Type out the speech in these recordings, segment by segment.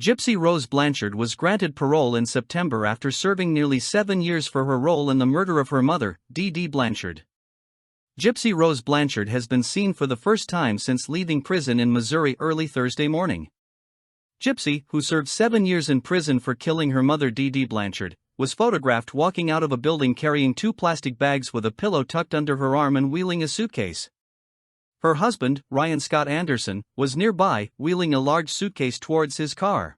Gypsy Rose Blanchard was granted parole in September after serving nearly 7 years for her role in the murder of her mother, Dee Dee Blanchard. Gypsy Rose Blanchard has been seen for the first time since leaving prison in Missouri early Thursday morning. Gypsy, who served 7 years in prison for killing her mother Dee Dee Blanchard, was photographed walking out of a building carrying 2 plastic bags with a pillow tucked under her arm and wheeling a suitcase. Her husband, Ryan Scott Anderson, was nearby, wheeling a large suitcase towards his car.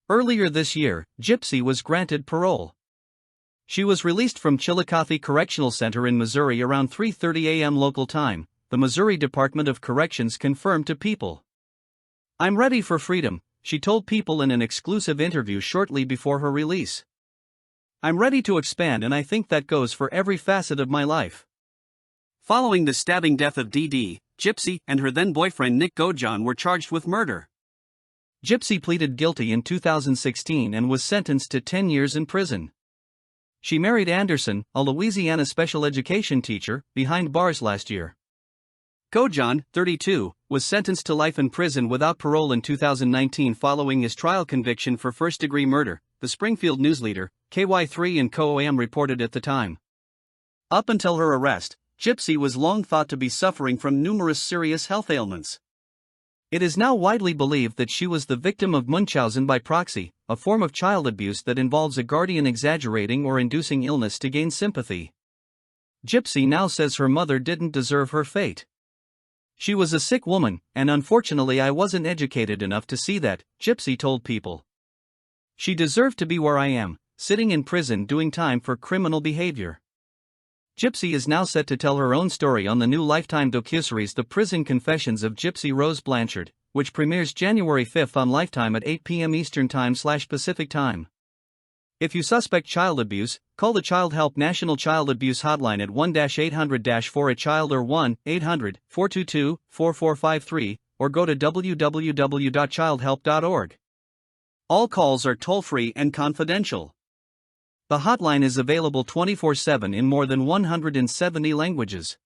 Earlier this year, Gypsy was granted parole. She was released from Chillicothe Correctional Center in Missouri around 3:30 a.m. local time, the Missouri Department of Corrections confirmed to People. "I'm ready for freedom," she told People in an exclusive interview shortly before her release. "I'm ready to expand, and I think that goes for every facet of my life." Following the stabbing death of Dee Dee, Gypsy and her then-boyfriend Nick Gojan were charged with murder. Gypsy pleaded guilty in 2016 and was sentenced to 10 years in prison. She married Anderson, a Louisiana special education teacher, behind bars last year. Gojan, 32, was sentenced to life in prison without parole in 2019 following his trial conviction for first-degree murder, the Springfield News Leader, KY3 and Co-AM reported at the time. Up until her arrest, Gypsy was long thought to be suffering from numerous serious health ailments. It is now widely believed that she was the victim of Munchausen by proxy, a form of child abuse that involves a guardian exaggerating or inducing illness to gain sympathy. Gypsy now says her mother didn't deserve her fate. "She was a sick woman, and unfortunately I wasn't educated enough to see that," Gypsy told People. "She deserved to be where I am, sitting in prison doing time for criminal behavior." Gypsy is now set to tell her own story on the new Lifetime docuseries The Prison Confessions of Gypsy Rose Blanchard, which premieres January 5 on Lifetime at 8 p.m. Eastern Time/Pacific Time. If you suspect child abuse, call the Child Help National Child Abuse Hotline at 1-800-4A-CHILD or 1-800-422-4453, or go to www.childhelp.org. All calls are toll-free and confidential. The hotline is available 24/7 in more than 170 languages.